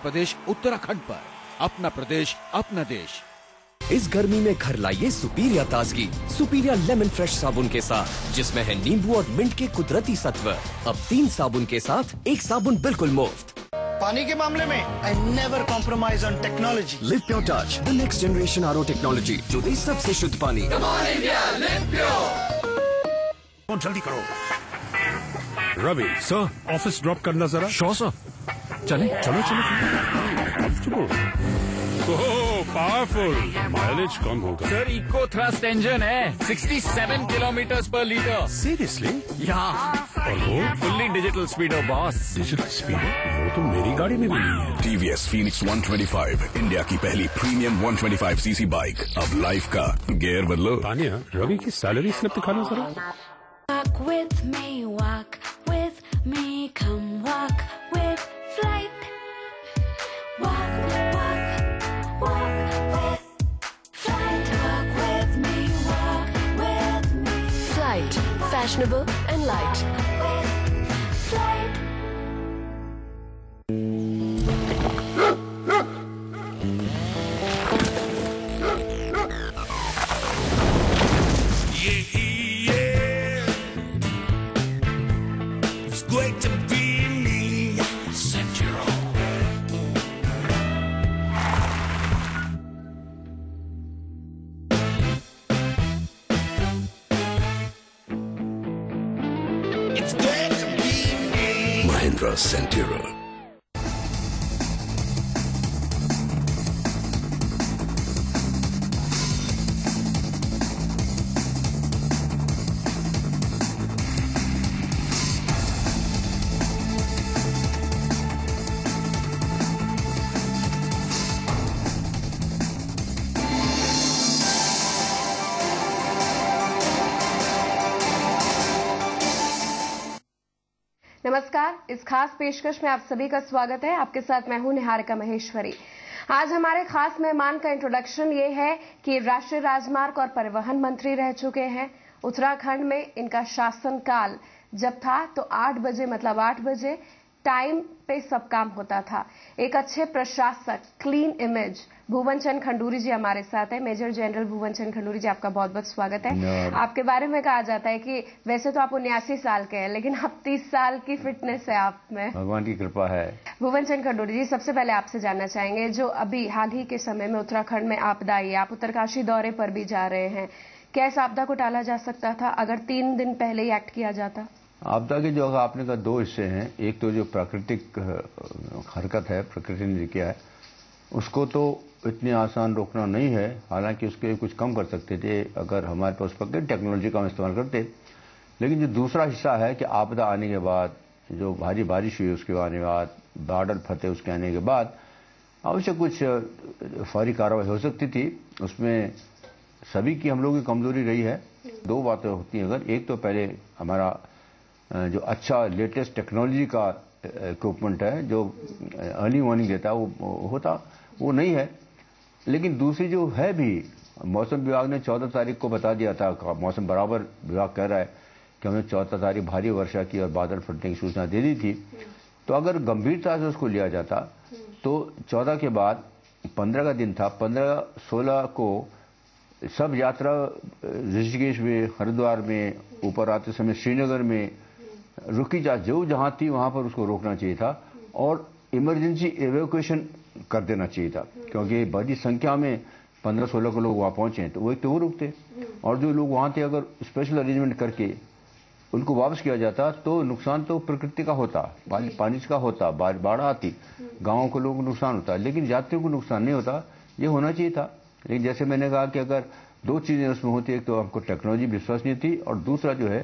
प्रदेश उत्तराखंड पर। अपना प्रदेश अपना देश। इस गर्मी में घर लाइए सुपीरिया ताजगी, सुपीरिया लेमन फ्रेश साबुन के साथ, जिसमें है नींबू और मिंट के कुदरती सत्व। अब 3 साबुन के साथ 1 साबुन बिल्कुल मुफ्त। पानी के मामले में I never compromise on technology. Live pure touch, the next generation RO technology, जो दे सबसे शुद्ध पानी। Come on India, live pure। जल्दी करो। रवि सर, ऑफिस ड्रॉप करना जरा। Sure sir. चले चलो चलो। पावरफुल, माइलेज कम होगा। सर इको थ्रस्ट इंजन है, 67 किलोमीटर पर लीटर। सीरियसली? यहाँ और वो फुल्ली डिजिटल स्पीडो बॉस। डिजिटल स्पीडो? वो तो मेरी गाड़ी में भी नहीं है। TVS Phoenix 125, इंडिया की पहली प्रीमियम 125cc बाइक। अब लाइफ का गियर बदलो। तानिया, रवि की सैलरी स्लिप दिखाना जरा। Walk with me, come walk with Flight. Walk with Flight. Walk with me. Flight, fashionable and light. With Flight. Great to be me, Centuro. It's great to be me. Mahindra Centuro। नमस्कार, इस खास पेशकश में आप सभी का स्वागत है। आपके साथ मैं हूं निहारिका महेश्वरी। आज हमारे खास मेहमान का इंट्रोडक्शन ये है कि राष्ट्रीय राजमार्ग और परिवहन मंत्री रह चुके हैं। उत्तराखंड में इनका शासनकाल जब था तो 8 बजे मतलब 8 बजे टाइम पे सब काम होता था। एक अच्छे प्रशासक, क्लीन इमेज, भुवन चंद खंडूरी जी हमारे साथ है। मेजर जनरल भुवन चंद खंडूरी जी, आपका बहुत बहुत स्वागत है। आपके बारे में कहा जाता है कि वैसे तो आप 79 साल के हैं, लेकिन आप 30 साल की फिटनेस है आप में। भगवान की कृपा है। भुवन चंद खंडूरी जी, सबसे पहले आपसे जानना चाहेंगे, जो अभी हाल ही के समय में उत्तराखंड में आपदा आई, आप उत्तरकाशी दौरे पर भी जा रहे हैं, क्या इस आपदा को टाला जा सकता था अगर 3 दिन पहले ही एक्ट किया जाता? आपदा के जो आपने कहा 2 हिस्से हैं। एक तो जो प्राकृतिक हरकत है, प्रकृति ने किया है, उसको तो इतनी आसान रोकना नहीं है। हालांकि उसके कुछ कम कर सकते थे अगर हमारे पास प्रकृति टेक्नोलॉजी का हम इस्तेमाल करते। लेकिन जो दूसरा हिस्सा है कि आपदा आने के बाद जो भारी बारिश हुई, उसके आने के बाद बादल फटे, उसके आने के बाद अवश्य कुछ फौरी कार्रवाई हो सकती थी। उसमें सभी की हम लोगों की कमजोरी रही है। 2 बातें होती हैं। अगर एक तो पहले हमारा जो अच्छा लेटेस्ट टेक्नोलॉजी का इक्विपमेंट है जो अर्ली वार्निंग देता है वो नहीं है। लेकिन दूसरी जो है भी, मौसम विभाग ने 14 तारीख को बता दिया था, मौसम बराबर विभाग कह रहा है कि हमने 14 तारीख भारी वर्षा की और बादल फटने की सूचना दे दी थी। तो अगर गंभीरता से उसको लिया जाता तो 14 के बाद 15 का दिन था, 15-16 को सब यात्रा ऋषिकेश में, हरिद्वार में, ऊपर आते समय श्रीनगर में रुकी जो जहां थी वहां पर उसको रोकना चाहिए था और इमरजेंसी एवैक्यूएशन कर देना चाहिए था। क्योंकि बड़ी संख्या में 15-16 को लोग वहां पहुंचे तो वो एक तो वो रुकते, और जो लोग वहां थे अगर स्पेशल अरेंजमेंट करके उनको वापस किया जाता तो नुकसान तो प्रकृति का होता, पानी का होता, बाढ़ आती, गांवों को लोगों को नुकसान होता, लेकिन यात्रियों को नुकसान नहीं होता। ये होना चाहिए था। लेकिन जैसे मैंने कहा कि अगर 2 चीजें उसमें होती, एक तो हमको टेक्नोलॉजी विश्वसनीय थी और दूसरा जो है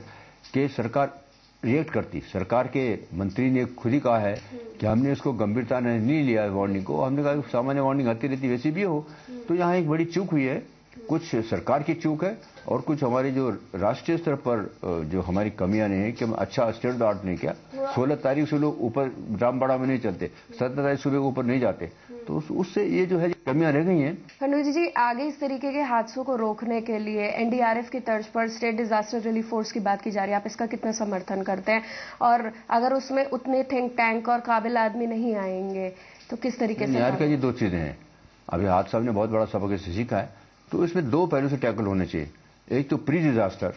कि सरकार रिएक्ट करती। सरकार के मंत्री ने खुद ही कहा है कि हमने इसको गंभीरता ने नहीं लिया है वार्निंग को। हमने कहा कि सामान्य वार्निंग आती रहती, वैसी भी हो। तो यहाँ एक बड़ी चूक हुई है, कुछ सरकार की चूक है और कुछ हमारे जो राष्ट्रीय स्तर पर जो हमारी कमियां नहीं है कि हम अच्छा स्टेट द आर्ट नहीं किया। 16 तारीख से लोग ऊपर रामबाड़ा में नहीं चलते, 17 तारीख सुबह ऊपर नहीं जाते, तो उससे ये जो है कमियां रह गई हैं। खंडूरी जी, आगे इस तरीके के हादसों को रोकने के लिए एनडीआरएफ की तर्ज पर स्टेट डिजास्टर रिलीफ फोर्स की बात की जा रही है, आप इसका कितना समर्थन करते हैं? और अगर उसमें उतने थिंक टैंक और काबिल आदमी नहीं आएंगे, तो किस तरीके से? निहारिका जी, दो चीजें हैं। अभी हाथ साहब ने बहुत बड़ा सबक इससे सीखा है, तो इसमें दो पहलू से टैकल होने चाहिए। एक तो pre disaster,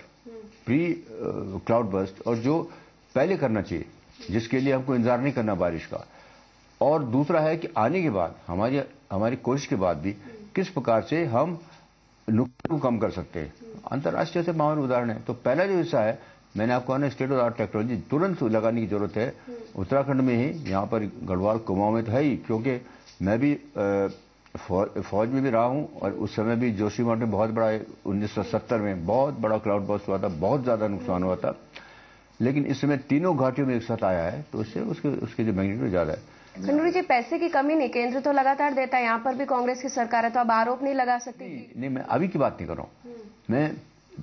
pre cloud burst, और जो पहले करना चाहिए जिसके लिए हमको इंतजार नहीं करना बारिश का, और दूसरा है कि आने के बाद हमारी कोशिश के बाद भी किस प्रकार से हम नुकसान को कम कर सकते हैं। अंतर्राष्ट्रीय से मामूल उदाहरण है। तो पहला जो हिस्सा है, मैंने आपको कहा स्टेट ऑफ आर्ट टेक्नोलॉजी तुरंत लगाने की जरूरत है। उत्तराखंड में ही, यहाँ पर गढ़वाल कुमाऊं में तो है ही, क्योंकि मैं भी फौज में भी रहा हूं, और उस समय भी जोशीमठ में बहुत बड़ा 1970 में बहुत बड़ा क्लाउड बर्स्ट हुआ था, बहुत ज्यादा नुकसान हुआ था। लेकिन इस समय तीनों घाटियों में एक साथ आया है, तो उससे उसके जो मैग्नीट्यूड ज्यादा है। खंडूरी जी, पैसे की कमी नहीं, केंद्र तो लगातार देता है, यहाँ पर भी कांग्रेस की सरकार है, तो अब आरोप नहीं लगा सकती? नहीं, मैं अभी की बात नहीं कर रहा हूँ, मैं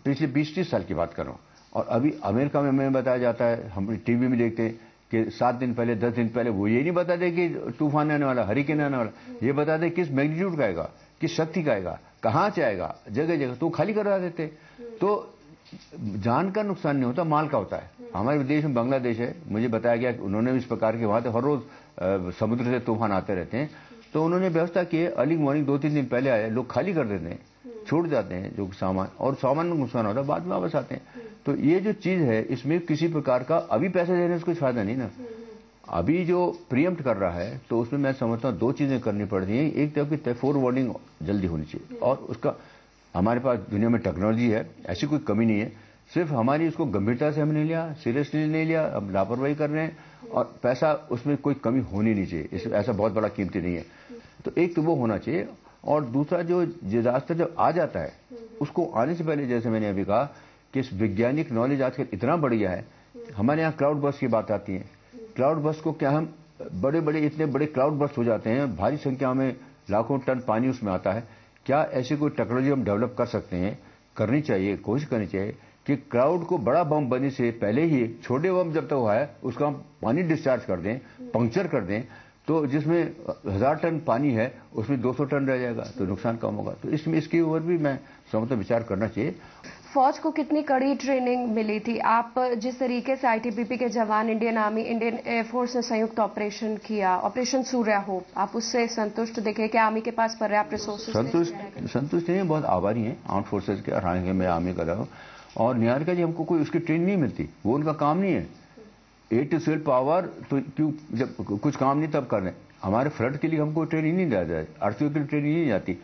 पिछले 20-30 साल की बात कर रहा हूँ। और अभी अमेरिका में हमें बताया जाता है, हम टीवी में देखते हैं कि 7 दिन पहले, 10 दिन पहले वो ये नहीं बताते कि तूफान आने वाला, हरिकेन आने वाला, ये बताते किस मैग्नीट्यूड का आएगा, किस शक्ति का आएगा, कहां से आएगा, जगह जगह तो खाली करवा देते। तो जान का नुकसान नहीं होता, माल का होता है। हमारे देश में बांग्लादेश है, मुझे बताया गया कि उन्होंने इस प्रकार के, वहां तो हर रोज समुद्र से तूफान आते रहते हैं, तो उन्होंने व्यवस्था की है, अर्ली मॉर्निंग 2-3 दिन पहले आए, लोग खाली कर देते हैं, छोड़ जाते हैं जो सामान, और सामान में नुकसान होता है, बाद में वापस आते हैं। तो ये जो चीज है, इसमें किसी प्रकार का अभी पैसे देने से कुछ फायदा नहीं ना। अभी जो प्रीएम्प्ट कर रहा है, तो उसमें मैं समझता हूँ 2 चीजें करनी पड़ती हैं। एक तो आपकी फोर वार्निंग जल्दी होनी चाहिए, और उसका हमारे पास दुनिया में टेक्नोलॉजी है, ऐसी कोई कमी नहीं है। सिर्फ हमारी उसको गंभीरता से हमने नहीं लिया, सीरियसली नहीं लिया, अब लापरवाही कर रहे हैं, और पैसा उसमें कोई कमी होनी नहीं चाहिए, ऐसा बहुत बड़ा कीमती नहीं है। तो एक तो वो होना चाहिए, और दूसरा जो डिजास्टर जब आ जाता है, उसको आने से पहले, जैसे मैंने अभी कहा कि इस वैज्ञानिक नॉलेज आजकल इतना बढ़ गया है। हमारे यहाँ क्लाउड बर्स्ट की बात आती है, क्लाउड बर्स्ट को क्या, हम इतने बड़े क्लाउड बर्स्ट हो जाते हैं, भारी संख्या में लाखों टन पानी उसमें आता है। क्या ऐसी कोई टेक्नोलॉजी हम डेवलप कर सकते हैं? करनी चाहिए, कोशिश करनी चाहिए कि क्लाउड को बड़ा बम बनने से पहले ही छोटे बम जब तक हुआ है उसका हम पानी डिस्चार्ज कर दें, पंक्चर कर दें, तो जिसमें 1000 टन पानी है उसमें 200 टन रह जाएगा, तो नुकसान कम होगा। तो इसमें इसके ऊपर भी मैं समझता विचार करना चाहिए। फौज को कितनी कड़ी ट्रेनिंग मिली थी? आप जिस तरीके से आईटीबीपी के जवान, इंडियन आर्मी, इंडियन एयरफोर्स ने संयुक्त ऑपरेशन किया, ऑपरेशन सूर्या होप, आप उससे संतुष्ट दिखे? क्या आर्मी के पास पर्याप्त रिसोर्सेज? संतुष्ट नहीं, बहुत आभारी हैं आर्म फोर्सेज के। हालांकि मैं आर्मी का रहा हूं, और निहारिका जी, हमको कोई उसकी ट्रेनिंग नहीं मिलती, वो उनका काम नहीं है। 8 टू 12 पावर, तो क्यों, जब कुछ काम नहीं तब कर रहे हैं। हमारे फ्लड के लिए हमको ट्रेनिंग नहीं दिया जाए, अर्थक्वेक के लिए ट्रेनिंग नहीं जाती,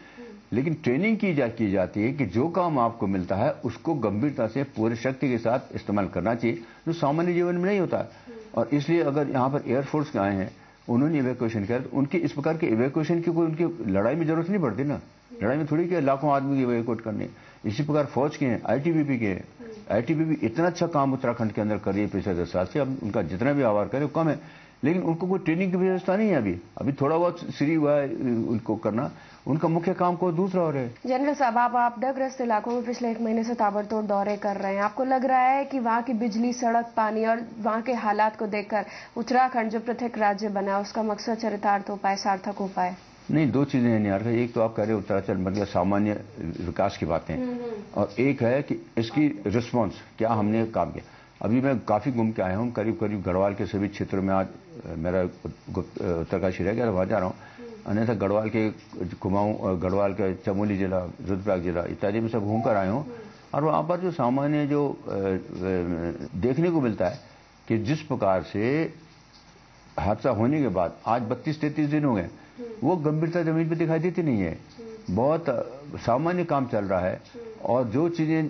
लेकिन ट्रेनिंग की जाती है कि जो काम आपको मिलता है उसको गंभीरता से पूरी शक्ति के साथ इस्तेमाल करना चाहिए, जो सामान्य जीवन में नहीं होता। और इसलिए अगर यहाँ पर एयरफोर्स के आए हैं, उन्होंने इवैक्यूएशन किया, तो उनकी इस प्रकार के इवैक्यूएशन की कोई उनकी लड़ाई में जरूरत नहीं पड़ती ना। लड़ाई में थोड़ी कि लाखों आदमी की इवैक्यूएट करनी। इसी प्रकार फौज के हैं, आईटीबीपी के हैं। आईटीबीपी इतना अच्छा काम उत्तराखंड के अंदर कर रही है पिछले 10 साल से, अब उनका जितना भी आभार करे कम है, लेकिन उनको कोई ट्रेनिंग की व्यवस्था नहीं है। अभी थोड़ा बहुत श्री हुआ है उनको करना, उनका मुख्य काम को दूसरा हो रहा है। जनरल साहब, आप आपदाग्रस्त इलाकों में पिछले 1 महीने से ताबड़तोड़ दौरे कर रहे हैं, आपको लग रहा है कि वहाँ की बिजली, सड़क, पानी और वहाँ के हालात को देखकर उत्तराखंड जो पृथक राज्य बना, उसका मकसद चरितार्थ हो पाए, सार्थक हो पाए? नहीं, 2 चीजें हैं निहार। एक तो आप कह रहे हो उत्तराखंड मतलब सामान्य विकास की बातें, और एक है कि इसकी रिस्पॉन्स, क्या हमने काम किया। अभी मैं काफी घूम के आया हूँ, करीब गढ़वाल के सभी क्षेत्रों में। आज मेरा उत्तरकाशी रह गया, वहां जा रहा हूँ। अन्यथा गढ़वाल के कुमाऊं, गढ़वाल के चमोली जिला, रुद्रप्रयाग जिला इत्यादि में सब घूम कर आए हूँ। और वहां पर जो सामान्य जो देखने को मिलता है कि जिस प्रकार से हादसा होने के बाद आज 32-33 दिन हो गए, वो गंभीरता जमीन पर दिखाई देती नहीं है। बहुत सामान्य काम चल रहा है, और जो चीजें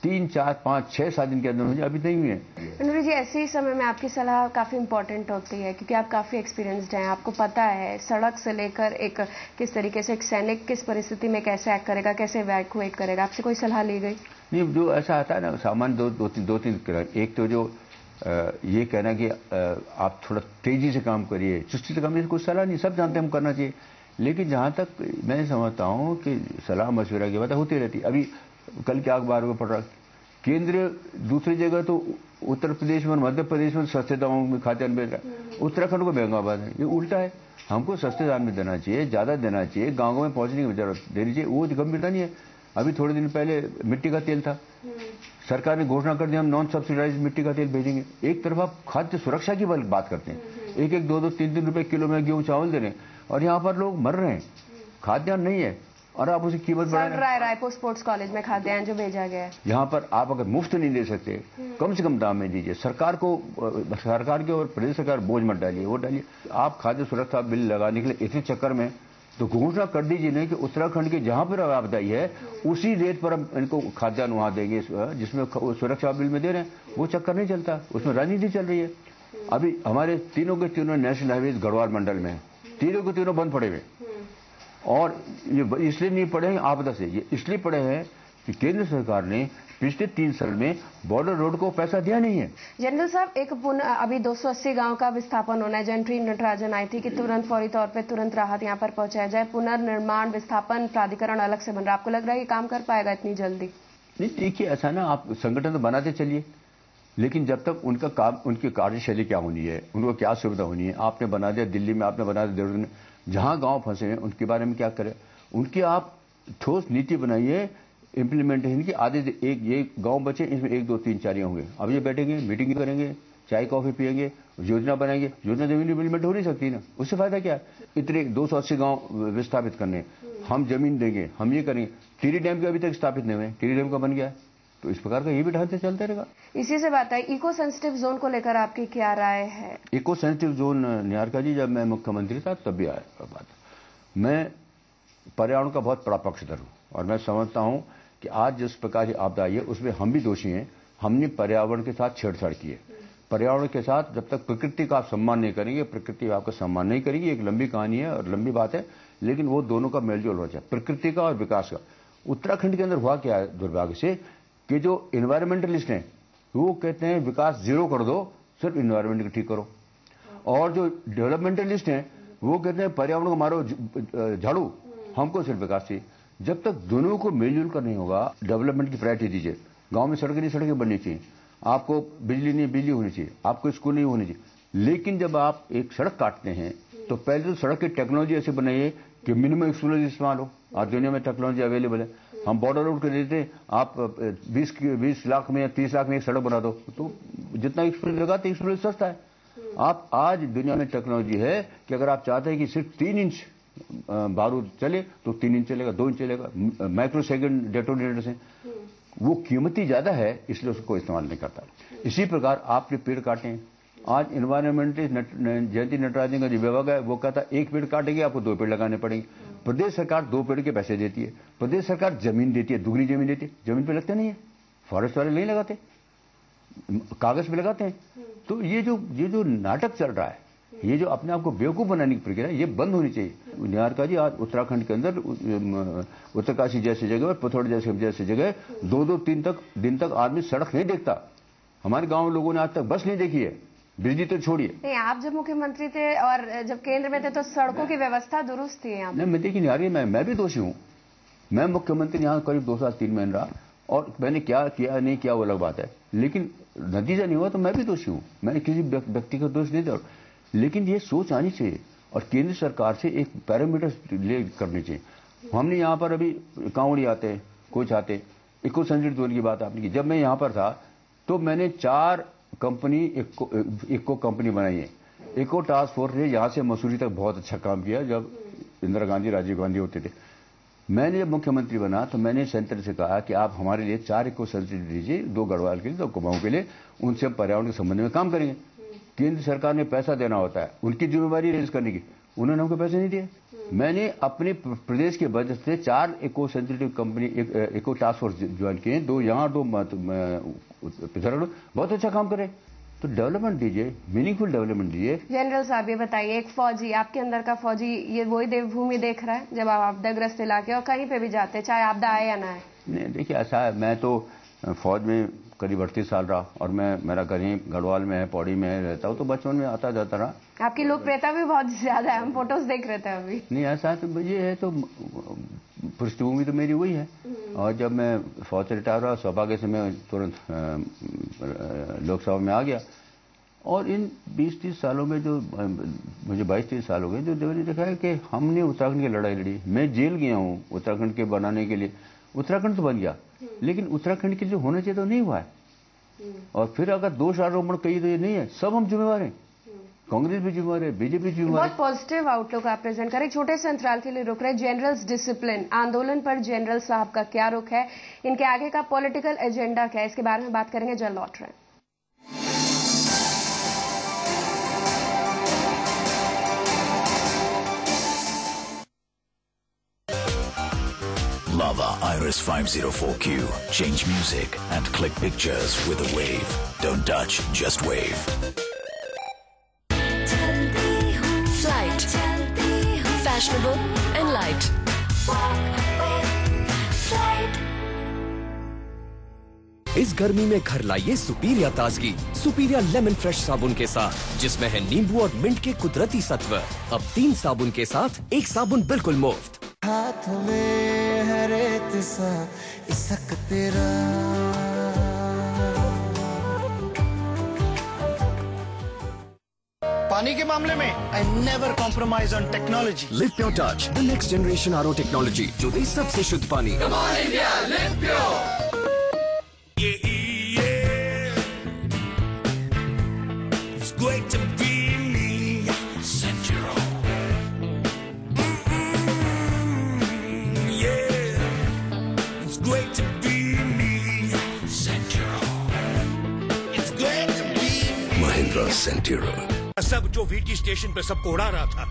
3, 4, 5, 6, 7 दिन के अंदर मुझे अभी नहीं हुई है। अनुरी जी, ऐसे ही समय में आपकी सलाह काफी इंपॉर्टेंट होती है, क्योंकि आप काफी एक्सपीरियंस्ड हैं, आपको पता है सड़क से लेकर एक किस तरीके से एक सैनिक किस परिस्थिति में कैसे एक्ट करेगा, कैसे इवैक्यूएट करेगा। आपसे कोई सलाह ली गई? नहीं, जो ऐसा आता है ना सामान्य दो तीन एक तो जो ये कहना कि आप थोड़ा तेजी से काम करिए, चुस्ती से काम, कोई सलाह नहीं, सब जानते हैं हम करना चाहिए। लेकिन जहां तक मैं समझता हूं कि सलाह मशवरा की बात होती रहती। अभी कल के अखबार में पढ़ रहा, केंद्र दूसरी जगह तो उत्तर प्रदेश में, मध्य प्रदेश में सस्ते दामों में खाद्यान्न बेच रहा है, उत्तराखंड को महंगा बात है। ये उल्टा है, हमको सस्ते दाम में देना चाहिए, ज्यादा देना चाहिए, गांवों में पहुंचने की जरूरत देनी चाहिए, वो गंभीरता नहीं है। अभी थोड़े दिन पहले मिट्टी का तेल था, सरकार ने घोषणा कर दी हम नॉन सब्सिडाइज मिट्टी का तेल भेजेंगे। एक तरफ आप खाद्य सुरक्षा की बात करते हैं, 1-1, 2-2, 3-3 रुपए किलो में गेहूं चावल दे रहे हैं, और यहाँ पर लोग मर रहे हैं, खाद्यान्न नहीं है, और आप उसे कीमत बढ़ा रहे हैं। रायपुर स्पोर्ट्स कॉलेज में खाद्यान्न जो भेजा गया है, यहाँ पर आप अगर मुफ्त नहीं दे सकते, कम से कम दाम में दीजिए। सरकार के और प्रदेश सरकार बोझ मत डालिए, वो डालिए। आप खाद्य सुरक्षा बिल लगाने के लिए इतने चक्कर में तो घोषणा कर दीजिए नहीं कि उत्तराखंड के जहां पर आपदाई है उसी रेट पर हम इनको खाद्यान्न वहां देंगे, जिसमें सुरक्षा बिल में दे रहे हैं। वो चक्कर नहीं चलता, उसमें राजनीति चल रही है। अभी हमारे तीनों के तीनों नेशनल हाईवेज गढ़वाल मंडल में तीनों के तीनों बंद पड़े हुए, और ये इसलिए नहीं पड़े हैं आपदा से, ये इसलिए पड़े हैं कि केंद्र सरकार ने पिछले 3 साल में बॉर्डर रोड को पैसा दिया नहीं है। जनरल साहब, एक अभी 280 गांव का विस्थापन होना है। जंट्री नटराजन आई थी कि तुरंत फौरी तौर पे तुरंत राहत यहां पर पहुंचाया जाए। पुनर्निर्माण विस्थापन प्राधिकरण अलग से बन रहा है, आपको लग रहा है कि काम कर पाएगा इतनी जल्दी? नहीं, देखिए ऐसा ना, आप संगठन तो बनाते चलिए, लेकिन जब तक उनका काम, उनकी कार्यशैली क्या होनी है, उनको क्या सुविधा होनी है। आपने बना दिया दिल्ली में, आपने बना दिया देहरादून में, जहां गांव फंसे हैं उनके बारे में क्या करें? उनकी आप ठोस नीति बनाइए, इंप्लीमेंटेशन की। आधे एक ये गांव बचे, इसमें 1, 2, 3, 4 होंगे। अब ये बैठेंगे, मीटिंग करेंगे, चाय कॉफी पियेंगे, योजना बनाएंगे। योजना जमीन इंप्लीमेंट हो नहीं सकती ना, उससे फायदा क्या? इतने 280 गांव विस्थापित करने, हम जमीन देंगे, हम ये करेंगे। टिहरी डैम के अभी तक स्थापित नहीं हुए, टिहरी डैम का बन गया, तो इस प्रकार का ये भी ढांचे चलते रहेगा। इसी से बात है, इको सेंसिटिव जोन को लेकर आपकी क्या राय है? इको सेंसिटिव जोन, निहारिका जी, जब मैं मुख्यमंत्री था तब भी आया बात। मैं पर्यावरण का बहुत बड़ा पक्षधर हूं, और मैं समझता हूं कि आज जिस प्रकार की आपदा आई है उसमें हम भी दोषी हैं। हमने पर्यावरण के साथ छेड़छाड़ की है। पर्यावरण के साथ जब तक प्रकृति का आप सम्मान नहीं करेंगे, प्रकृति आपका सम्मान नहीं करेगी। एक लंबी कहानी है और लंबी बात है, लेकिन वो दोनों का मेलजोल हो जाए, प्रकृति का और विकास का। उत्तराखंड के अंदर हुआ क्या है दुर्भाग्य से, कि जो इन्वायरमेंटलिस्ट हैं वो कहते हैं विकास 0 कर दो, सिर्फ इन्वायरमेंट को ठीक करो, और जो डेवलपमेंटलिस्ट हैं वो कहते हैं पर्यावरण को मारो झाड़ू, हमको सिर्फ विकास चाहिए। जब तक दोनों को मिलजुल कर नहीं होगा, डेवलपमेंट की प्रायोरिटी दीजिए। गांव में सड़कें नहीं, सड़कें बननी चाहिए। आपको बिजली नहीं, बिजली होनी चाहिए। आपको स्कूल नहीं होनी चाहिए। लेकिन जब आप एक सड़क काटते हैं तो पहले तो सड़क की टेक्नोलॉजी ऐसे बनाइए कि मिनिमम एक्सप्लोजिव इस्तेमाल हो। आज दुनिया में टेक्नोलॉजी अवेलेबल है। हम बॉर्डर रोड कर देते हैं, आप 20 लाख में या 30 लाख में एक सड़क बना दो, तो जितना एक्सप्लोजिव लगाते एक्सप्लोजिव सस्ता है। आप आज दुनिया में टेक्नोलॉजी है कि अगर आप चाहते हैं कि सिर्फ 3 इंच बारूद चले तो 3 इंच चलेगा, 2 इंच चलेगा। माइक्रो सेकेंड डेटोनेटर्स हैं, वो कीमती ज्यादा है, इसलिए उसको इस्तेमाल नहीं करता। इसी प्रकार आपने पेड़ काटे हैं। आज इन्वायरमेंटलिस्ट जयंती नटराजन का जो विभाग है वो कहता है 1 पेड़ काटेंगे आपको 2 पेड़ लगाने पड़ेंगे। प्रदेश सरकार 2 पेड़ के पैसे देती है। प्रदेश सरकार जमीन देती है, दुगनी जमीन देती है, जमीन पे लगते नहीं है। फॉरेस्ट वाले नहीं लगाते, कागज पे लगाते हैं। तो ये जो नाटक चल रहा है, ये जो अपने आप को बेवकूफ बनाने की प्रक्रिया है, ये बंद होनी चाहिए। निहारिका जी, आज उत्तराखंड के अंदर उत्तरकाशी जैसी जगह और पिथौरागढ़ जैसी जगह 2-3 दिन तक आदमी सड़क नहीं देखता। हमारे गांव लोगों ने आज तक बस नहीं देखी है, बिजली तो छोड़िए। नहीं, आप जब मुख्यमंत्री थे और जब केंद्र में थे तो सड़कों की व्यवस्था दुरुस्त थी यहाँ। नहीं, मैं देखिए निहारिका, मैं भी दोषी हूँ। मैं मुख्यमंत्री यहाँ करीब 2 साल 3 महीने रहा, और मैंने क्या किया नहीं किया वो अलग बात है, लेकिन नतीजा नहीं हुआ तो मैं भी दोषी हूँ। मैंने किसी व्यक्ति का दोष नहीं दिया, लेकिन ये सोच आनी चाहिए और केंद्र सरकार से एक पैरामीटर ले करनी चाहिए। हमने यहाँ पर अभी कांवड़ी आते हैं, कुछ आते, इको सेंसिटिव जोन की बात आपने की। जब मैं यहाँ पर था तो मैंने 4 कंपनी इको कंपनी बनाई है। इको टास्क फोर्स ने यहाँ से मसूरी तक बहुत अच्छा काम किया जब इंदिरा गांधी राजीव गांधी होते थे। मैंने जब मुख्यमंत्री बना तो मैंने सेंटर से कहा कि आप हमारे लिए 4 इको सेंसिटिव दीजिए, 2 गढ़वाल के लिए, 2 कुमाऊं के लिए, उनसे पर्यावरण के संबंध में काम करेंगे। केंद्र सरकार ने पैसा देना होता है, उनकी जिम्मेवारी रेज करने की, उन्होंने हमको पैसे नहीं दिए। मैंने अपने प्रदेश के बजट से 4 eco sensitive company eco task force join किए, 2 यहाँ 2 पिथौरागढ़, बहुत अच्छा काम करे। तो डेवलपमेंट दीजिए, मीनिंगफुल डेवलपमेंट दीजिए। जनरल साहब ये बताइए, एक फौजी, आपके अंदर का फौजी ये वही देवभूमि देख रहा है जब आप आपदाग्रस्त इलाके और कहीं पे भी जाते हैं, चाहे आपदा आए या ना आए? नहीं, देखिए ऐसा है, मैं तो फौज में करीब 38 साल रहा, और मेरा करीब गढ़वाल में है, पौड़ी में रहता हूँ, तो बचपन में आता जाता रहा। आपकी लोकप्रियता भी बहुत ज्यादा है, हम फोटोज देख रहे थे अभी। नहीं, ऐसा है तो ये है, तो पृष्ठभूमि तो मेरी वही है। और जब मैं फौज से रिटायर हुआ, सौभाग्य से मैं तुरंत लोकसभा में आ गया। और इन 20-30 सालों में जो मुझे 22-23 साल हो गए, जो मैंने देखा है कि हमने उत्तराखंड की लड़ाई लड़ी। मैं जेल गया हूँ उत्तराखंड के बनाने के लिए। उत्तराखंड तो बन गया, लेकिन उत्तराखंड के जो होना चाहिए तो नहीं हुआ है। और फिर अगर दोष आरोपण कही तो ये नहीं है, सब हम जिम्मेवार हैं। कांग्रेस भी जिम्मेवार है, बीजेपी जिम्मेवार है। बहुत पॉजिटिव आउटलुक आप प्रेजेंट करें। छोटे से अंतराल के लिए रुक रहे। जनरल्स डिसिप्लिन आंदोलन पर जनरल साहब का क्या रुख है, इनके आगे का पॉलिटिकल एजेंडा क्या है, इसके बारे में बात करेंगे। जल्द लौट रहे हैं। Lava Iris 504Q. Change music and click pictures with a wave. Don't touch, just wave. Flight. Fashionable and light. इस गर्मी में घर लाइए सुपीरिया ताजगी, सुपीरिया लेमन फ्रेश साबुन के साथ, जिसमें है नींबू और मिंट के कुदरती सत्व। अब 3 साबुन के साथ एक साबुन बिल्कुल मुफ्त। हाथों में है रेत सा इसक तेरा, पानी के मामले में I never compromise on technology. Live pure touch, the next generation RO technology जो दे सबसे शुद्ध पानी। Come on India, live pure. It's great to be me, Centuro. Yeah, it's great to be me, Centuro. It's great to be me. Mahindra Centuro. सब जो VT station पे सबको उड़ा रहा था,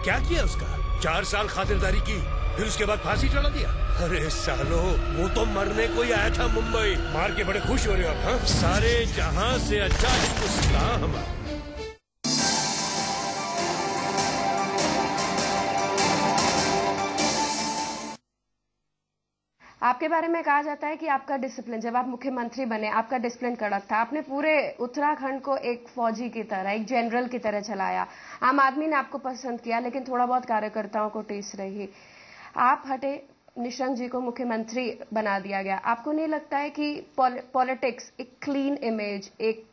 क्या किया उसका? 4 साल खातिरदारी की, फिर उसके बाद फांसी चढ़ा दिया। अरे सालो, वो तो मरने को ही आया था मुंबई। मार के बड़े खुश हो रहे हो आप? हाँ? सारे जहां से अच्छा हिंदुस्तान। आपके बारे में कहा जाता है कि आपका डिसिप्लिन, जब आप मुख्यमंत्री बने आपका डिसिप्लिन कड़क था। आपने पूरे उत्तराखंड को एक फौजी की तरह, एक जनरल की तरह चलाया। आम आदमी ने आपको पसंद किया, लेकिन थोड़ा बहुत कार्यकर्ताओं को टीस रही। आप हटे, निशंक जी को मुख्यमंत्री बना दिया गया। आपको नहीं लगता है कि पॉलिटिक्स एक क्लीन इमेज, एक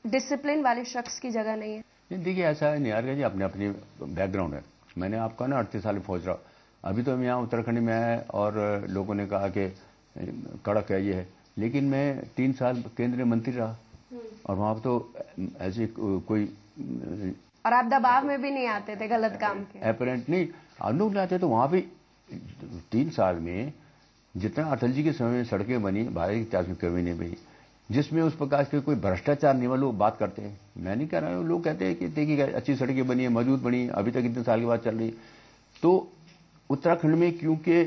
डिसिप्लिन वाले शख्स की जगह नहीं है? देखिए, ऐसा है निहारिका जी, अपने अपनी बैकग्राउंड है। मैंने आपका ना 38 साल फौज रहा। अभी तो मैं यहाँ उत्तराखंड में आया और लोगों ने कहा कि कड़क है ये है, लेकिन मैं 3 साल केंद्रीय मंत्री रहा और वहां तो ऐसे कोई, और आप दबाव में भी नहीं आते थे गलत काम के? अपेरेंट नहीं, हम लोग आते तो वहां भी 3 साल में जितना अटल जी के समय में सड़कें बनी, भारी इतिहास में कभी नहीं बनी, जिसमें उस प्रकार के कोई भ्रष्टाचार नहीं, लोग बात करते हैं। मैं नहीं कह रहा हूँ, लोग कहते हैं कि देखिए अच्छी सड़कें बनी है, मजबूत बनी, अभी तक इतने साल के बाद चल रही। तो उत्तराखंड में क्योंकि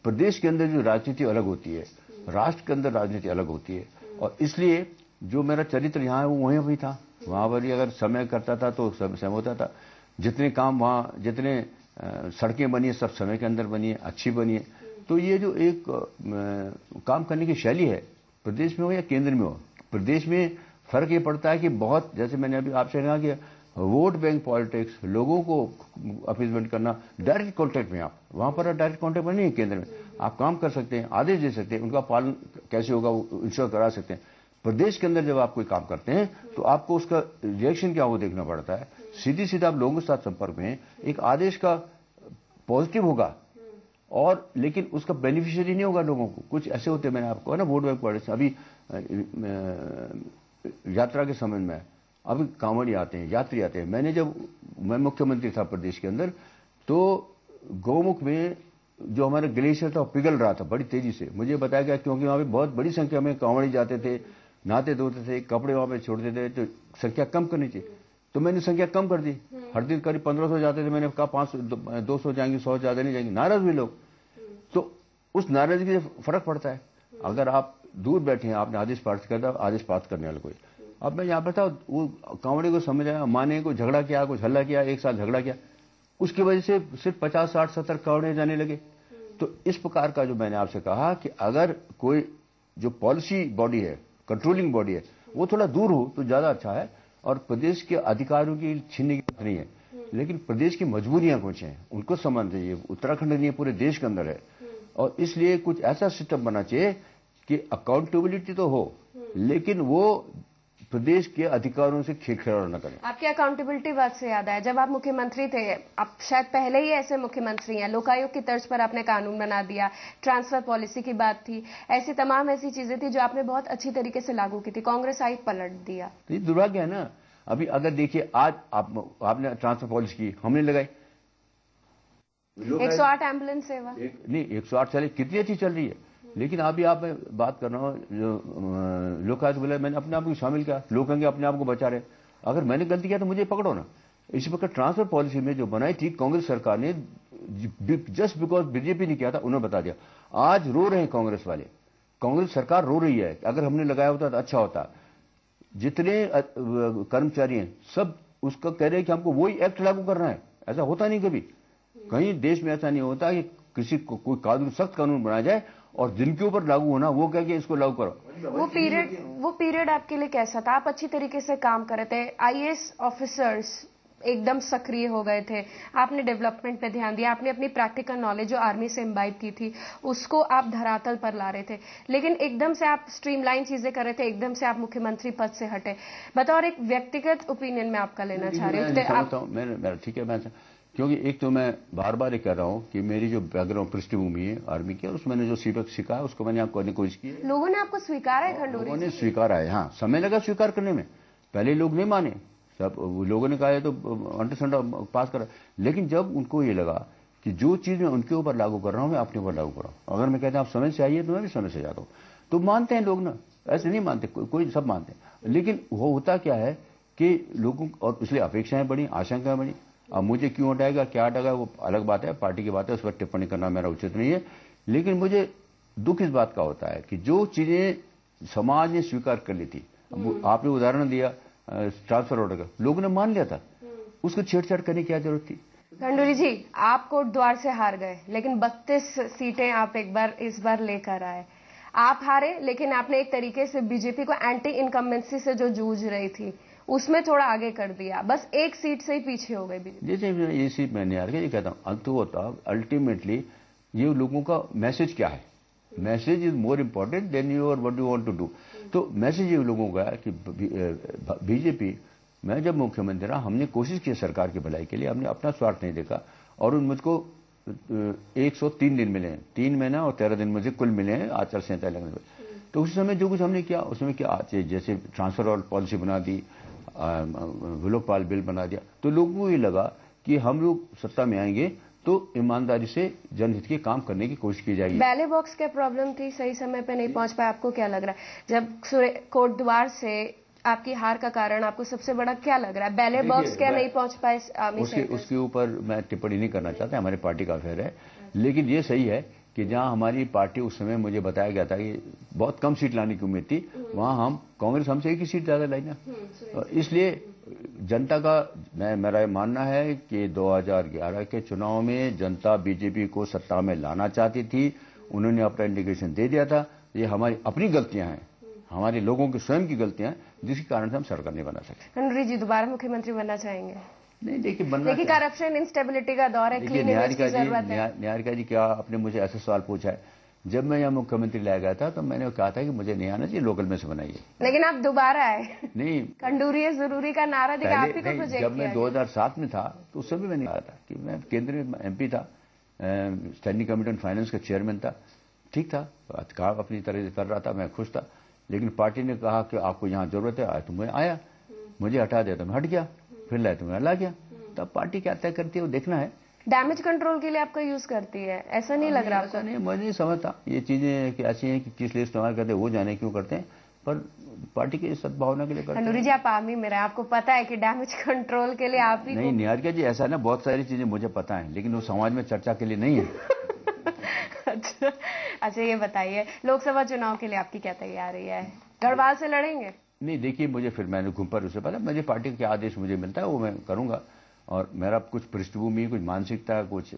प्रदेश के अंदर जो राजनीति अलग होती है, राष्ट्र के अंदर राजनीति अलग होती है, और इसलिए जो मेरा चरित्र यहाँ है वो वहीं भी था। वहां पर अगर समय करता था तो समय होता था। जितने काम वहां, जितने सड़कें बनी है, सब समय के अंदर बनी है, अच्छी बनी है। तो ये जो एक काम करने की शैली है, प्रदेश में हो या केंद्र में हो, प्रदेश में फर्क ये पड़ता है कि बहुत, जैसे मैंने अभी आपसे कहा कि वोट बैंक पॉलिटिक्स, लोगों को अपीजमेंट करना, डायरेक्ट कॉन्टेक्ट में आप वहां पर डायरेक्ट कॉन्टेक्ट में नहीं है। केंद्र में आप काम कर सकते हैं, आदेश दे सकते हैं, उनका पालन कैसे होगा वो इंश्योर करा सकते हैं। प्रदेश के अंदर जब आप कोई काम करते हैं तो आपको उसका रिएक्शन क्या वो देखना पड़ता है। सीधी सीधा आप लोगों के साथ संपर्क में, एक आदेश का पॉजिटिव होगा और लेकिन उसका बेनिफिशियरी नहीं होगा लोगों को। कुछ ऐसे होते हैं, मैंने आपको ना वोट बैंक पॉलिटिक्स, अभी यात्रा के समय में अभी कांवड़ी आते हैं, यात्री आते हैं। मैं मुख्यमंत्री था प्रदेश के अंदर, तो गौमुख में जो हमारा ग्लेशियर था पिघल रहा था बड़ी तेजी से। मुझे बताया गया क्योंकि वहां पे बहुत बड़ी संख्या में कांवड़ी जाते थे, नहाते धोते थे, कपड़े वहां पे छोड़ते थे, तो संख्या कम करनी चाहिए। तो मैंने संख्या कम कर दी। हर दिन करीब 1500 जाते थे, मैंने कहा 500 200 जाएंगे, 100 ज्यादा नहीं जाएंगे। नाराज हुए लोग। तो उस नाराजगी से फर्क पड़ता है। अगर आप दूर बैठे हैं, आपने आदेश पास कर दिया, आदेश पास करने वाला कोई, अब मैं यहाँ पर था, वो कांवड़े को समझ आया, माने को झगड़ा किया, कुछ हल्ला किया, एक साथ झगड़ा किया, उसकी वजह से सिर्फ 50, 60, 70 कांवड़े जाने लगे। तो इस प्रकार का जो मैंने आपसे कहा कि अगर कोई जो पॉलिसी बॉडी है, कंट्रोलिंग बॉडी है, वो थोड़ा दूर हो तो ज्यादा अच्छा है। और प्रदेश के अधिकारियों की छीनने की बात नहीं है, लेकिन प्रदेश की मजबूरियां कुछ हैं, उनको समझ चाहिए। उत्तराखंड नहीं है, पूरे देश के अंदर है, और इसलिए कुछ ऐसा सिस्टम बनना चाहिए कि अकाउंटेबिलिटी तो हो, लेकिन वो प्रदेश के अधिकारियों से खिलखिलाड़ न करें। आपकी अकाउंटेबिलिटी बात से याद आया, जब आप मुख्यमंत्री थे, आप शायद पहले ही ऐसे मुख्यमंत्री हैं, लोकायुक्त की तर्ज पर आपने कानून बना दिया, ट्रांसफर पॉलिसी की बात थी, ऐसी तमाम ऐसी चीजें थी जो आपने बहुत अच्छी तरीके से लागू की थी। कांग्रेस आई, पलट दिया। तो ये दुर्भाग्य है ना। अभी अगर देखिए आज आपने ट्रांसफर पॉलिसी की, हमने लगाई 108 एम्बुलेंस सेवा नहीं 108 चले कितनी अच्छी चल रही है, लेकिन अभी आप मैं बात कर रहा हूँ जो लोग आज बोले मैंने अपने आप को शामिल किया, लोग कहेंगे अपने आप को बचा रहे, अगर मैंने गलती किया तो मुझे पकड़ो ना। इसी प्रकार ट्रांसफर पॉलिसी में जो बनाई थी कांग्रेस सरकार ने, जस्ट बिकॉज बीजेपी ने किया था, उन्होंने बता दिया। आज रो रहे हैं कांग्रेस वाले, कांग्रेस सरकार रो रही है, अगर हमने लगाया होता तो अच्छा होता। जितने कर्मचारी हैं सब उसका कह रहे हैं कि हमको वही एक्ट लागू करना है, ऐसा होता नहीं कभी, कहीं देश में ऐसा नहीं होता कि किसी को कोई कानून, सख्त कानून बनाया जाए और जिनके ऊपर लागू होना वो कह के इसको लागू करो। वो पीरियड आपके लिए कैसा था? आप अच्छी तरीके से काम कर रहे थे, आईएएस ऑफिसर्स एकदम सक्रिय हो गए थे, आपने डेवलपमेंट पे ध्यान दिया, आपने अपनी प्रैक्टिकल नॉलेज जो आर्मी से इम्बाइब की थी उसको आप धरातल पर ला रहे थे, लेकिन एकदम से आप स्ट्रीमलाइन चीजें कर रहे थे, एकदम से आप मुख्यमंत्री पद से हटे। बतौर एक व्यक्तिगत ओपिनियन में आपका लेना चाह रही हूँ। ठीक है, मैं क्योंकि एक तो मैं बार बार ये कह रहा हूं कि मेरी जो बैकग्राउंड पृष्ठभूमि है आर्मी की, उसमें मैंने जो सीबक सीखा है उसको मैंने आपको करने की कोशिश की। लोगों ने आपको स्वीकारा है खंडूरी? लोगों ने स्वीकारा है, हाँ, समय लगा स्वीकार करने में, पहले लोग नहीं माने, सब लोगों ने कहा है तो अंडरस्टैंड पास करा, लेकिन जब उनको ये लगा कि जो चीज मैं उनके ऊपर लागू कर रहा हूं मैं अपने ऊपर लागू कर रहा हूं, अगर मैं कहता हूं आप समय से आइए तो मैं भी समय से जाता हूं, तो मानते हैं लोग ना, ऐसे नहीं मानते, कोई सब मानते हैं, लेकिन वो होता क्या है कि लोगों, और इसलिए अपेक्षाएं बढ़ी, आशंकाएं बढ़ी। अब मुझे क्यों हटाएगा, क्या हटाएगा, वो अलग बात है, पार्टी की बात है, उस पर टिप्पणी करना मेरा उचित नहीं है, लेकिन मुझे दुख इस बात का होता है कि जो चीजें समाज ने स्वीकार कर ली थी, आपने उदाहरण दिया ट्रांसफर ऑर्डर का, लोगों ने मान लिया था, उसको छेड़छाड़ करने की क्या जरूरत थी? खंडूरी जी, आप कोट द्वार से हार गए, लेकिन 32 सीटें आप इस बार लेकर आए। आप हारे, लेकिन आपने एक तरीके से बीजेपी को एंटी इनकम्बेंसी से जो जूझ रही थी उसमें थोड़ा आगे कर दिया, बस एक सीट से ही पीछे हो गए बीजेपी। जैसे ये सीट मैंने यार ये कहता हूँ, अंत होता अल्टीमेटली ये लोगों का मैसेज क्या है, message is more important than your what you want to do. तो मैसेज ये लोगों का है कि बीजेपी, मैं जब मुख्यमंत्री रहा हमने कोशिश की सरकार की भलाई के लिए, हमने अपना स्वार्थ नहीं देखा, और मुझको 103 दिन मिले हैं, 3 महीना और 13 दिन मुझे कुल मिले हैं आचार संहिता लगने में। तो उस समय जो कुछ हमने किया उसमें क्या, जैसे ट्रांसफर और पॉलिसी बना दी, लोकपाल बिल बना दिया, तो लोगों को ये लगा कि हम लोग सत्ता में आएंगे तो ईमानदारी से जनहित के काम करने की कोशिश की जाएगी। बैलेट बॉक्स क्या प्रॉब्लम थी, सही समय पे नहीं पहुंच पाया, आपको क्या लग रहा है जब कोट द्वार से आपकी हार का कारण आपको सबसे बड़ा क्या लग रहा है? बैलेट बॉक्स क्या नहीं पहुंच पाए आर्मी से? उसके ऊपर मैं टिप्पणी नहीं करना चाहता, हमारी पार्टी का अफेयर है, लेकिन ये सही है कि जहां हमारी पार्टी उस समय मुझे बताया गया था कि बहुत कम सीट लाने की उम्मीद थी, वहां हम कांग्रेस हमसे एक ही सीट ज्यादा लाई ना, इसलिए जनता का मेरा मानना है कि 2011 के चुनाव में जनता बीजेपी को सत्ता में लाना चाहती थी, उन्होंने अपना इंडिकेशन दे दिया था, ये हमारी अपनी गलतियां हैं, हमारे लोगों की स्वयं की गलतियां हैं, जिसके कारण से हम सरकार नहीं बना सकते। खंडूरी जी दोबारा मुख्यमंत्री बनना चाहेंगे? नहीं, देखिए करप्शन इंस्टेबिलिटी का दौर है, क्लीन इमेज की जरूरत है। निहारिका जी, क्या आपने मुझे ऐसा सवाल पूछा है? जब मैं यहाँ मुख्यमंत्री लाया गया था तो मैंने कहा था कि मुझे नहीं आना चाहिए, लोकल में से बनाइए, लेकिन आप दोबारा आए। नहीं, खंडूरी जरूरी का नारा दिखा, आप ही को प्रोजेक्ट जब मैं 2007 में था तो उस समय मैंने कहा था कि मैं केंद्र में MP था, स्टैंडिंग कमेटी ऑन फाइनेंस का चेयरमैन था, ठीक था, काम अपनी तरह से कर रहा था, मैं खुश था, लेकिन पार्टी ने कहा कि आपको यहाँ जरूरत है, तो मैं आया, मुझे हटा दिया तो मैं हट गया, फिर लाया तो मैं ला गया। तब पार्टी क्या तय करती है वो देखना है। डैमेज कंट्रोल के लिए आपका यूज करती है, ऐसा नहीं लग रहा आपको? नहीं, मुझे नहीं समझता ये चीजें ऐसी हैं कि किस लिए इस्तेमाल करते हैं वो जाने क्यों करते हैं, पर पार्टी की सद्भावना के लिए करते हैं। खंडूरी जी, आप आर्मी में रहे, आपको पता है कि डैमेज कंट्रोल के लिए आप ही नहीं, निहारिका जी, ऐसा ना बहुत सारी चीजें मुझे पता है, लेकिन वो समाज में चर्चा के लिए नहीं है। अच्छा, ये बताइए लोकसभा चुनाव के लिए आपकी क्या तैयारी है? गढ़वाल से लड़ेंगे? नहीं, देखिए मुझे फिर मैंने घूम पर उससे पहले मुझे पार्टी का क्या आदेश मुझे मिलता है वो मैं करूंगा, और मेरा कुछ पृष्ठभूमि, कुछ मानसिकता, कुछ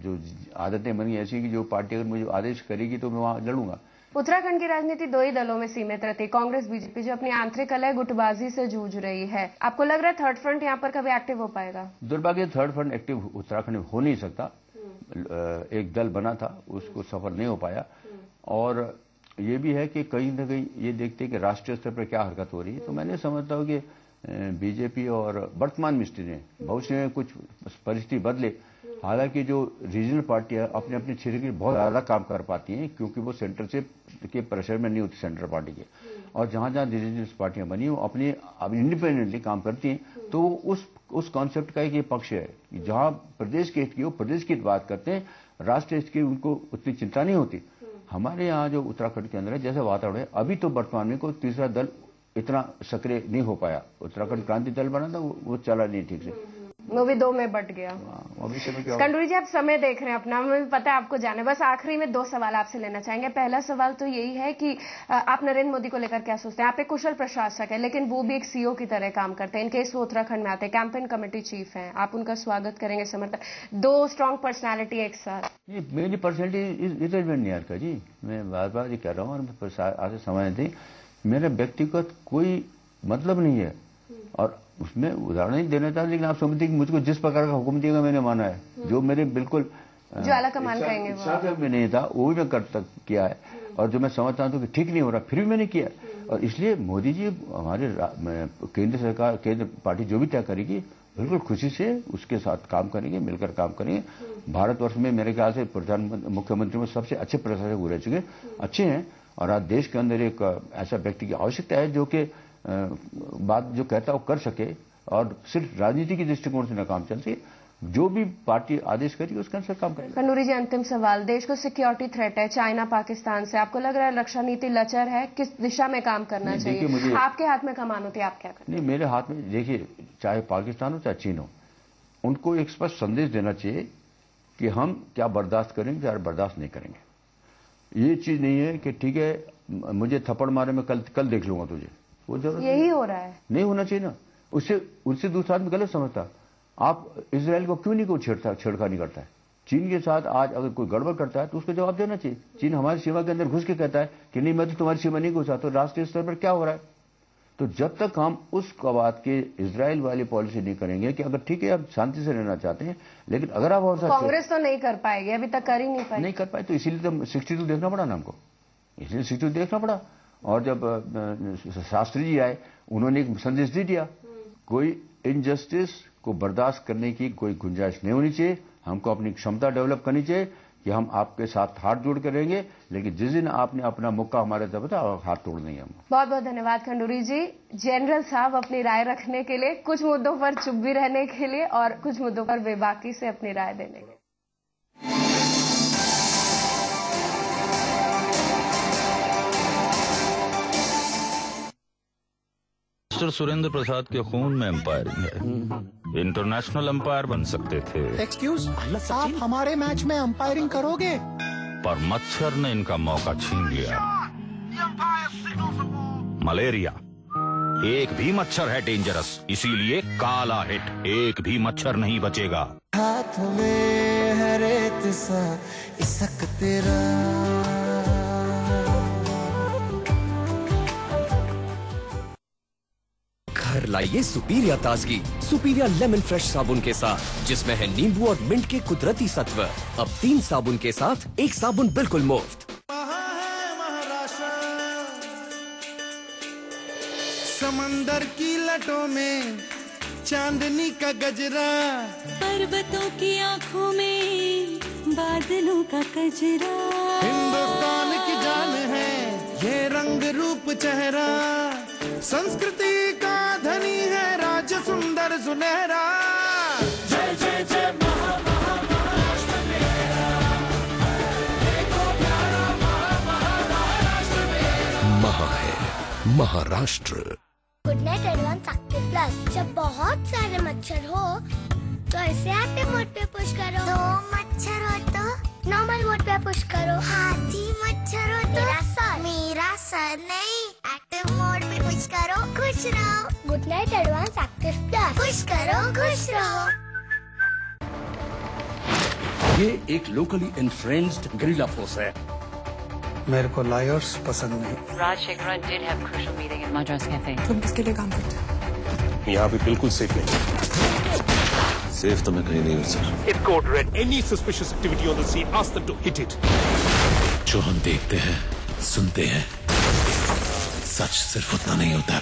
जो आदतें बनी ऐसी कि जो पार्टी अगर मुझे आदेश करेगी तो मैं वहां लड़ूंगा। उत्तराखंड की राजनीति 2 ही दलों में सीमित रहती है, कांग्रेस बीजेपी, जो अपनी आंतरिक कलह गुटबाजी से जूझ रही है। आपको लग रहा है थर्ड फ्रंट यहाँ पर कभी एक्टिव हो पाएगा? दुर्भाग्य थर्ड फ्रंट एक्टिव उत्तराखंड में हो नहीं सकता, एक दल बना था उसको सफल नहीं हो पाया, और ये भी है कि कहीं ना कहीं ये देखते हैं कि राष्ट्रीय स्तर पर क्या हरकत हो रही है, तो मैंने समझता हूं कि बीजेपी और वर्तमान में स्थिति में भविष्य में कुछ परिस्थिति बदले, हालांकि जो रीजनल पार्टियां अपने अपने क्षेत्र के बहुत ज्यादा काम कर पाती हैं क्योंकि वो सेंटर से के प्रेशर में नहीं होती सेंट्रल पार्टी के, और जहां जहां डिजिटल पार्टियां बनी वो अपनी इंडिपेंडेंटली काम करती हैं, तो उस कॉन्सेप्ट का एक ये पक्ष है कि जहां प्रदेश के हित की वो प्रदेश की बात करते हैं, राष्ट्रीय हित की उनको उतनी चिंता नहीं होती। हमारे यहाँ जो उत्तराखंड के अंदर है जैसे वातावरण है, अभी तो वर्तमान में कोई तीसरा दल इतना सक्रिय नहीं हो पाया। उत्तराखंड क्रांति दल बना था, वो चला नहीं ठीक से, वो भी 2 में बट गया। खंडूरी जी, आप समय देख रहे हैं अपना, हमें भी पता है आपको जाने। बस आखिरी में 2 सवाल आपसे लेना चाहेंगे। पहला सवाल तो यही है कि आप नरेंद्र मोदी को लेकर क्या सोचते हैं? आप एक कुशल प्रशासक है, लेकिन वो भी एक सीईओ की तरह काम करते हैं। इनकेस वो उत्तराखंड में आते हैं, कैंपेन कमेटी चीफ हैं, आप उनका स्वागत करेंगे, समर्थन? 2 स्ट्रांग पर्सनैलिटी एक साथ। मेरी पर्सनैलिटी इज नियर का जी, मैं बार बार ये कह रहा हूँ और आज समझ थी, मेरा व्यक्तिगत कोई मतलब नहीं है और उसमें उदाहरण नहीं देना चाहता, लेकिन आप समझते कि मुझको जिस प्रकार का हुक्म दिएगा मैंने माना है, जो मेरे बिल्कुल जो आला कमान कहेंगे वो में नहीं था वो भी मैं किया है, और जो मैं समझता हूं कि ठीक नहीं हो रहा फिर भी मैंने किया। और इसलिए मोदी जी हमारे केंद्र सरकार, केंद्र पार्टी जो भी तय करेगी बिल्कुल खुशी से उसके साथ काम करेंगे, मिलकर काम करेंगे। भारतवर्ष में मेरे ख्याल से मुख्यमंत्री में सबसे अच्छे प्रशासक वो रह चुके, अच्छे हैं, और आज देश के अंदर एक ऐसा व्यक्ति की आवश्यकता है जो कि बात जो कहता है वो कर सके और सिर्फ राजनीति के दृष्टिकोण से न काम चलती, जो भी पार्टी आदेश करेगी उसके अनुसार काम करेगी। खंडूरी जी, अंतिम सवाल, देश को सिक्योरिटी थ्रेट है चाइना पाकिस्तान से, आपको लग रहा है रक्षा नीति लचर है, किस दिशा में काम करना चाहिए? आपके हाथ में कमान होती है, आप क्या करें? नहीं, मेरे हाथ में देखिए, चाहे पाकिस्तान हो चाहे चीन हो, उनको एक स्पष्ट संदेश देना चाहिए कि हम क्या बर्दाश्त करेंगे, क्या बर्दाश्त नहीं करेंगे। ये चीज नहीं है कि ठीक है मुझे थप्पड़ मारे मैं कल देख लूंगा तुझे, वो जरूरत यही हो रहा है, नहीं होना चाहिए ना। उससे दूसरा आदमी गलत समझता। आप इजराइल को क्यों नहीं कोई छेड़खानी करता है? चीन के साथ आज अगर कोई गड़बड़ करता है तो उसको जवाब देना चाहिए। चीन हमारी सीमा के अंदर घुस के कहता है कि नहीं मैं तो तुम्हारी सीमा नहीं घुसा, तो राष्ट्रीय स्तर पर क्या हो रहा है? तो जब तक हम उस बात के इजराइल वाली पॉलिसी नहीं करेंगे कि अगर ठीक है आप शांति से रहना चाहते हैं, लेकिन अगर आप कांग्रेस तो नहीं कर पाएगी, अभी तक कर ही नहीं कर पाए, तो इसीलिए तो 62 देखना पड़ा ना हमको, इसलिए 62 देखना पड़ा। और जब शास्त्री जी आए उन्होंने एक संदेश दे दिया, कोई इनजस्टिस को बर्दाश्त करने की कोई गुंजाइश नहीं होनी चाहिए, हमको अपनी क्षमता डेवलप करनी चाहिए कि हम आपके साथ हाथ जोड़ कर रहेंगे, लेकिन जिस दिन आपने अपना मौका हमारे तरफ था हाथ तोड़ देंगे हम। बहुत बहुत धन्यवाद खंडूरी जी। जनरल साहब अपनी राय रखने के लिए, कुछ मुद्दों पर चुप भी रहने के लिए और कुछ मुद्दों पर बेबाकी से अपनी राय देने के लिए। मिस्टर सुरेंद्र प्रसाद के खून में एम्पायरिंग है, इंटरनेशनल एम्पायर बन सकते थे। एक्सक्यूज, आप हमारे मैच में एम्पायरिंग करोगे? पर मच्छर ने इनका मौका छीन लिया। मलेरिया, एक भी मच्छर है डेंजरस, इसीलिए काला हिट, एक भी मच्छर नहीं बचेगा। हाथ में है रेत सा इसक तेरा, घर लाइए सुपीरिया ताजगी सुपीरिया लेमन फ्रेश साबुन के साथ, जिसमें है नींबू और मिंट के कुदरती सत्व। अब 3 साबुन के साथ एक साबुन बिल्कुल मुफ्त। समंदर की लटों में चांदनी का गजरा, पर्वतों की आंखों में बादलों का कजरा। हिंदुस्तान की जान है ये रंग रूप चेहरा, संस्कृति का धनी है राज्य सुंदर सुनहरा। जय जय जय महाराष्ट्र मेरा, देखो प्यारा महाराष्ट्र मेरा। महा है Maharashtra. Good night advance active plus. जब बहुत सारे मच्छर हो तो ऐसे एक्टिव मोड पे पुश करो। 2 मच्छर हो तो नॉर्मल मोड पे पुश करो। हाथी मच्छर हो तो मेरा सर नहीं, एक्टिव मोड पे पुश करो, खुश रहो। Good night advance active plus, push करो खुश रहो। ये एक लोकली इन्फ्लुएंस्ड गेरिल्ला फोर्स है। मेरे को लायर्स पसंद नहीं। Rajasekharan did have crucial meeting in Madras Cafe. तुम किसके लिए काम करते हो? यहाँ पे बिल्कुल सेफ नहीं। सेफ तो मैं कहीं नहीं हूँ sir. If code red, any suspicious activity on the scene, ask them to hit it. जो हम देखते हैं, सुनते हैं, सच सिर्फ उतना नहीं होता।